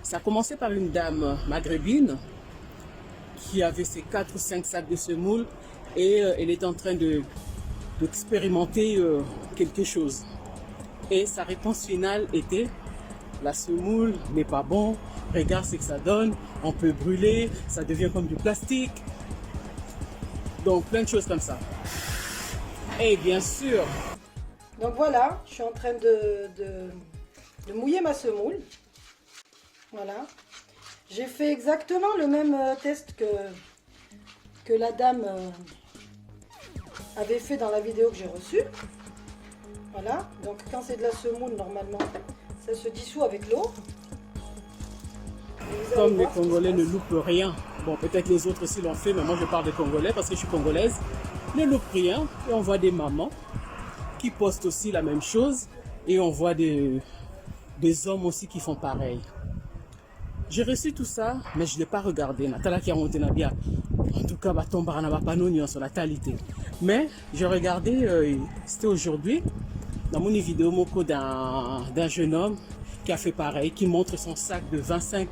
Ça a commencé par une dame maghrébine qui avait ses 4 ou 5 sacs de semoule et elle est en train d'expérimenter quelque chose. Et sa réponse finale était: la semoule n'est pas bon, regarde ce que ça donne, on peut brûler, ça devient comme du plastique. Donc plein de choses comme ça. Et bien sûr... Donc voilà, je suis en train de mouiller ma semoule. Voilà. J'ai fait exactement le même test que la dame avait fait dans la vidéo que j'ai reçue. Voilà. Donc quand c'est de la semoule, normalement, ça se dissout avec l'eau. Comme les Congolais ne loupent rien, bon peut-être les autres aussi l'ont fait, mais moi je parle des Congolais parce que je suis congolaise, ne loupent rien. Et on voit des mamans qui postent aussi la même chose et on voit des hommes aussi qui font pareil. J'ai reçu tout ça, mais je ne l'ai pas regardé. En tout cas, sur la qualité. Mais j'ai regardé, c'était aujourd'hui, dans mon vidéo d'un jeune homme qui a fait pareil, qui montre son sac de 25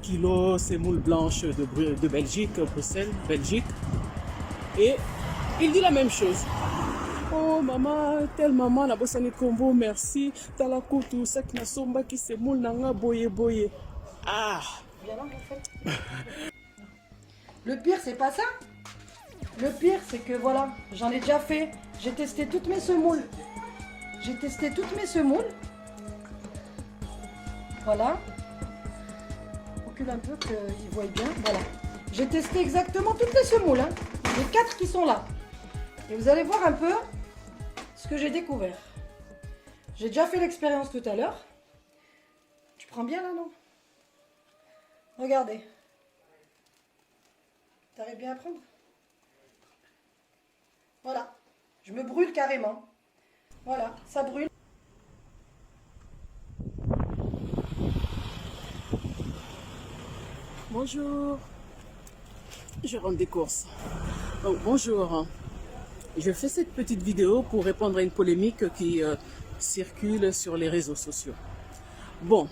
kilos, semoule blanche de Belgique, Bruxelles, Belgique. Et il dit la même chose. Oh maman, telle maman, la bossane combo, merci. Tala koutou, sac na somba qui semoule nanga boye boye. Ah! Le pire, c'est pas ça. Le pire, c'est que voilà, j'en ai déjà fait. J'ai testé toutes mes semoules. Voilà. Recule un peu qu'ils voient bien. Voilà. J'ai testé exactement toutes les semoules. Hein. Les 4 qui sont là. Et vous allez voir un peu ce que j'ai découvert. J'ai déjà fait l'expérience tout à l'heure. Tu prends bien là, non? Regardez. T'arrives bien à prendre? Voilà. Je me brûle carrément. Voilà, ça brûle. Bonjour. Je rentre des courses. Donc, bonjour. Je fais cette petite vidéo pour répondre à une polémique qui circule sur les réseaux sociaux. Bon,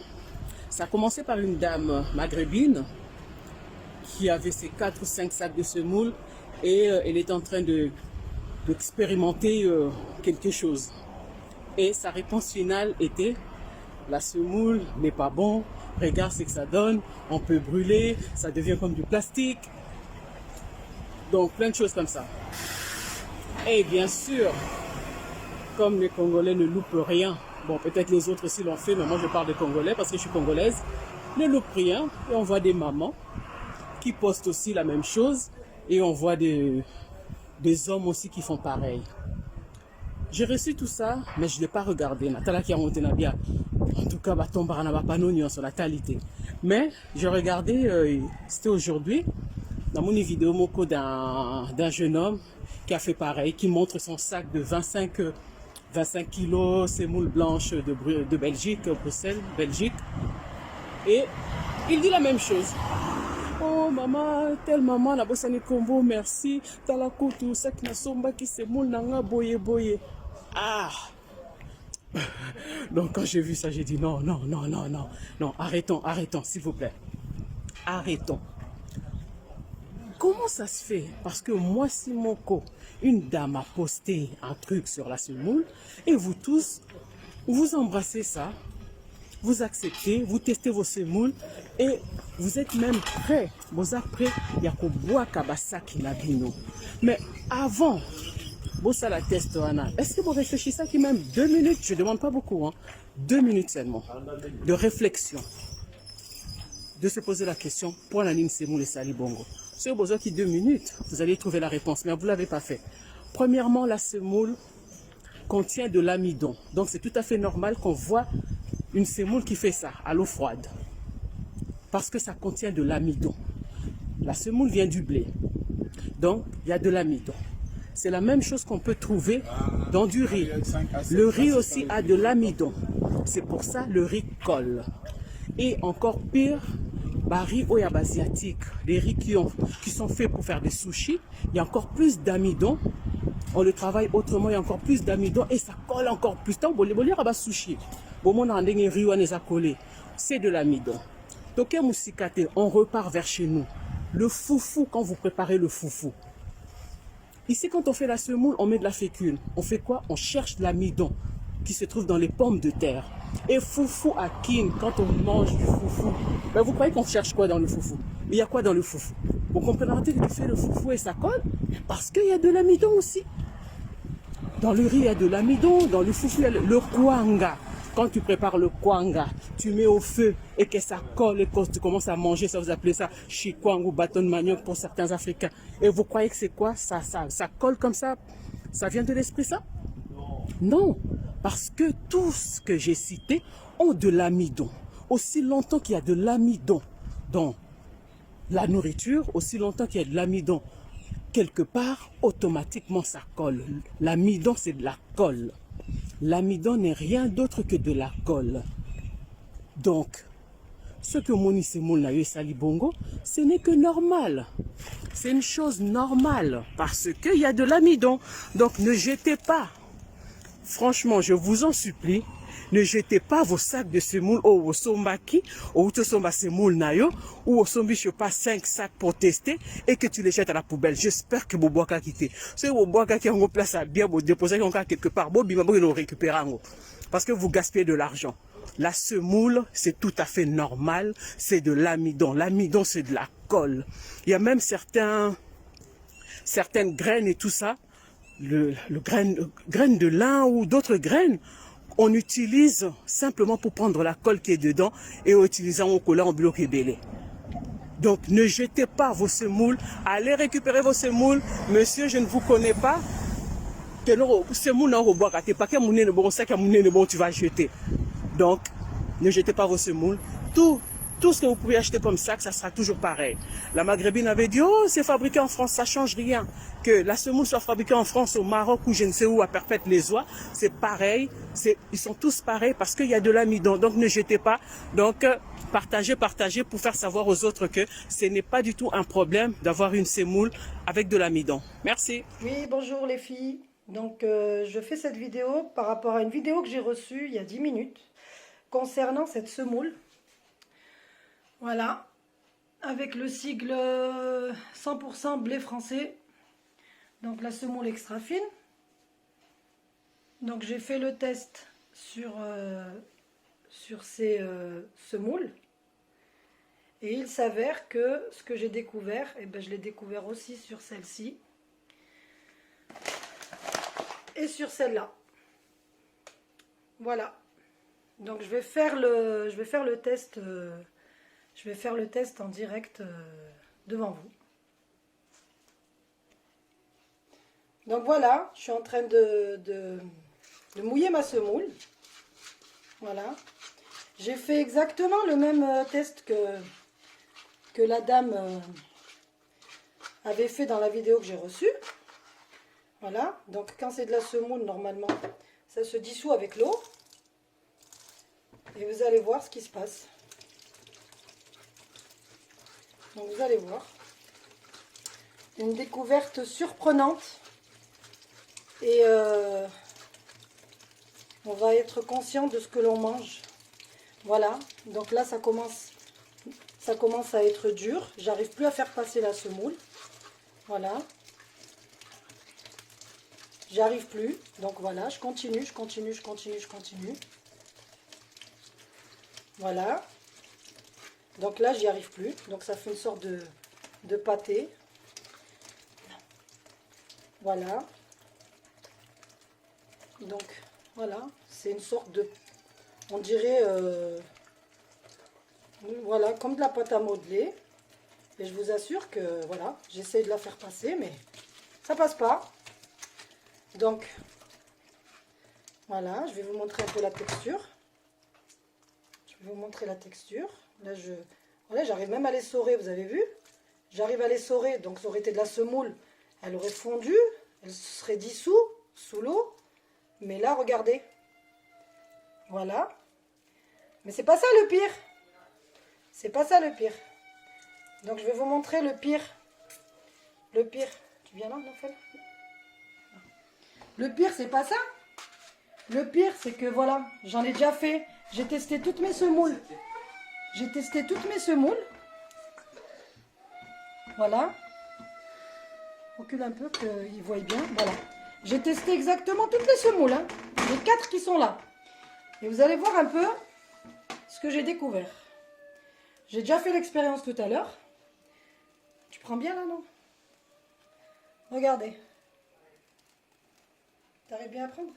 ça a commencé par une dame maghrébine qui avait ses 4 ou 5 sacs de semoule et elle est en train d'expérimenter quelque chose. Et sa réponse finale était: la semoule n'est pas bon, regarde ce que ça donne, on peut brûler, ça devient comme du plastique. Donc plein de choses comme ça. Et bien sûr, comme les Congolais ne loupent rien, bon peut-être les autres aussi l'ont fait, mais moi je parle des Congolais parce que je suis congolaise, ne loupent rien. Et on voit des mamans qui postent aussi la même chose et on voit des hommes aussi qui font pareil. J'ai reçu tout ça, mais je ne l'ai pas regardé. En tout cas, sur la qualité. Mais j'ai regardé, c'était aujourd'hui, dans mon vidéo d'un jeune homme qui a fait pareil, qui montre son sac de 25 kilos, semoule blanche de Belgique, Bruxelles, Belgique. Et il dit la même chose. Oh maman, telle maman, la bossane combo, merci. Tala koutou, sac na somba qui semoule nanga boye boye. Ah! Donc quand j'ai vu ça, j'ai dit non, arrêtons, s'il vous plaît. Arrêtons. Comment ça se fait? Parce que moi, Simonko, une dame a posté un truc sur la semoule et vous tous, vous embrassez ça, vous acceptez, vous testez vos semoules et vous êtes même prêts. Vous êtes prêts, il y a boire kabasaki na bino. Mais avant, vous ça la test, est-ce que vous réfléchissez qui même 2 minutes, je ne demande pas beaucoup, hein, 2 minutes seulement, de réflexion, de se poser la question, pour la ligne semoule et sali bongo. Si vous avez besoin de 2 minutes, vous allez trouver la réponse, mais vous ne l'avez pas fait. Premièrement, la semoule contient de l'amidon. Donc c'est tout à fait normal qu'on voit une semoule qui fait ça à l'eau froide. Parce que ça contient de l'amidon. La semoule vient du blé. Donc il y a de l'amidon. C'est la même chose qu'on peut trouver dans du riz. Le riz aussi a de l'amidon. C'est pour ça le riz colle. Et encore pire, riz asiatique, les riz qui sont faits pour faire des sushis, il y a encore plus d'amidon. On le travaille autrement, il y a encore plus d'amidon et ça colle encore plus. Tant que vous sushi, vous avez riz collé. c'est de l'amidon. Toke Musikate, on repart vers chez nous. Le foufou, quand vous préparez le foufou. Ici, quand on fait la semoule, on met de la fécule. On fait quoi? On cherche de l'amidon qui se trouve dans les pommes de terre. Et foufou à Kin, quand on mange du foufou, ben vous croyez qu'on cherche quoi dans le foufou? Mais il y a quoi dans le foufou? Vous comprenez que tu fais le foufou et ça colle? Parce qu'il y a de l'amidon aussi. Dans le riz, il y a de l'amidon. Dans le foufou, il y a le kwanga. Quand tu prépares le kwanga, tu mets au feu et que ça colle et quand tu commences à manger, ça vous appelez ça chikwang ou bâton de manioc pour certains Africains. Et vous croyez que c'est quoi? Ça colle comme ça? Ça vient de l'esprit ça? Non, parce que tout ce que j'ai cité ont de l'amidon. Aussi longtemps qu'il y a de l'amidon dans la nourriture, aussi longtemps qu'il y a de l'amidon quelque part, automatiquement ça colle. L'amidon, c'est de la colle. L'amidon n'est rien d'autre que de la colle. Donc, ce que Moni Semoul n'a eu Salibongo, ce n'est que normal. C'est une chose normale parce qu'il y a de l'amidon. Donc, ne jetez pas. Franchement, je vous en supplie, ne jetez pas vos sacs de semoule au sombaki, au somba semoule nayo, ou au sombi, je sais pas, 5 sacs pour tester et que tu les jettes à la poubelle. J'espère que vous boivez quitter. Si vous boivez qui en place à bien, vous déposez encore quelque part, vous le récupérez. Parce que vous gaspillez de l'argent. La semoule, c'est tout à fait normal, c'est de l'amidon. L'amidon, c'est de la colle. Il y a même certaines graines et tout ça. Le graine de lin ou d'autres graines, on utilise simplement pour prendre la colle qui est dedans et en utilisant au collant en bloc et belé. Donc ne jetez pas vos semoules, allez récupérer vos semoules. Monsieur, je ne vous connais pas. Que semoule n'a pas que mon nez ne bon, ça que mon nez ne bon, tu vas jeter. Donc ne jetez pas vos semoules. Tout ce que vous pouvez acheter comme sac, ça sera toujours pareil. La Maghrébine avait dit, oh, c'est fabriqué en France, ça change rien. Que la semoule soit fabriquée en France, au Maroc ou je ne sais où, à Perpète-les-Oies, c'est pareil. Ils sont tous pareils parce qu'il y a de l'amidon. Donc ne jetez pas. Donc partagez pour faire savoir aux autres que ce n'est pas du tout un problème d'avoir une semoule avec de l'amidon. Merci. Oui, bonjour les filles. Donc je fais cette vidéo par rapport à une vidéo que j'ai reçue il y a 10 minutes concernant cette semoule. Voilà, avec le sigle 100% blé français, donc la semoule extra fine. Donc j'ai fait le test sur ces semoules et il s'avère que ce que j'ai découvert, eh ben, je l'ai découvert aussi sur celle-ci et sur celle-là. Voilà, donc je vais faire le test. Je vais faire le test en direct devant vous. Donc voilà, je suis en train de mouiller ma semoule. Voilà. J'ai fait exactement le même test que la dame avait fait dans la vidéo que j'ai reçue. Voilà. Donc quand c'est de la semoule, normalement, ça se dissout avec l'eau. Et vous allez voir ce qui se passe. Donc vous allez voir, une découverte surprenante et on va être conscient de ce que l'on mange. Voilà, donc là ça commence à être dur, j'arrive plus à faire passer la semoule. Voilà, j'arrive plus, donc voilà, je continue. Voilà. Donc là, j'y arrive plus. Donc ça fait une sorte de pâté. Voilà. Donc voilà, c'est une sorte de, on dirait, voilà, comme de la pâte à modeler. Et je vous assure que voilà, j'essaie de la faire passer, mais ça passe pas. Donc voilà, je vais vous montrer un peu la texture. Là, voilà, j'arrive même à l'essorer, vous avez vu? J'arrive à l'essorer, donc ça aurait été de la semoule. Elle aurait fondu, elle serait dissous sous l'eau. Mais là, regardez. Voilà. Mais c'est pas ça le pire. C'est pas ça le pire. Donc, je vais vous montrer le pire. Le pire. Tu viens là, Nofel? Le pire, c'est pas ça. Le pire, c'est que voilà, j'en ai déjà fait. J'ai testé toutes mes semoules. J'ai testé toutes mes semoules. Voilà. Recule un peu qu'ils voient bien. Voilà. J'ai testé exactement toutes les semoules. Hein. Les 4 qui sont là. Et vous allez voir un peu ce que j'ai découvert. J'ai déjà fait l'expérience tout à l'heure. Tu prends bien là, non? Regardez. T'arrives bien à prendre?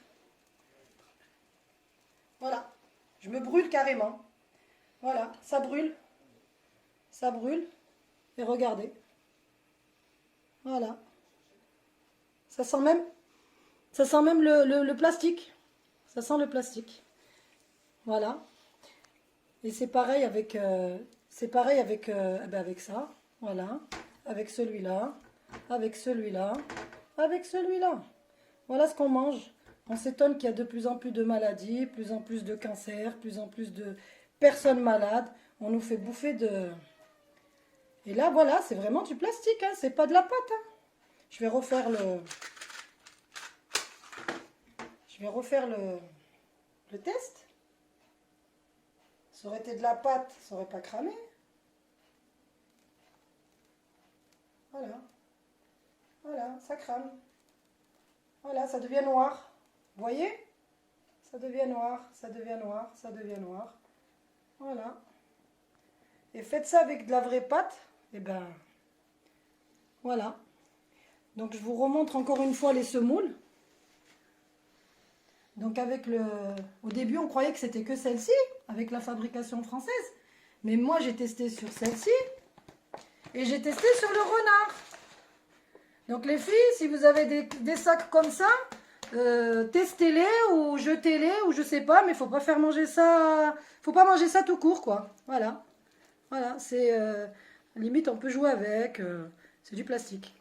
Voilà. Je me brûle carrément. Voilà, ça brûle. Ça brûle. Et regardez. Voilà. Ça sent même le plastique. Ça sent le plastique. Voilà. Et c'est pareil avec avec ça. Voilà. Avec celui-là. Avec celui-là. Avec celui-là. Voilà ce qu'on mange. On s'étonne qu'il y a de plus en plus de maladies, plus en plus de cancers, plus en plus de personnes malades. On nous fait bouffer de... Et là, voilà, c'est vraiment du plastique, hein. C'est pas de la pâte. Hein. Je vais refaire le test. Ça aurait été de la pâte, ça aurait pas cramé. Voilà. Voilà, ça crame. Voilà, ça devient noir. Vous voyez? Ça devient noir, ça devient noir, ça devient noir. Voilà. Et faites ça avec de la vraie pâte. Et ben, voilà. Donc je vous remontre encore une fois les semoules. Donc au début on croyait que c'était que celle-ci, avec la fabrication française. Mais moi j'ai testé sur celle-ci. Et j'ai testé sur le renard. Donc les filles, si vous avez des sacs comme ça, testez-les ou jetez-les ou je sais pas, mais faut pas faire manger ça, faut pas manger ça tout court quoi. Voilà, voilà, c'est limite on peut jouer avec, c'est du plastique.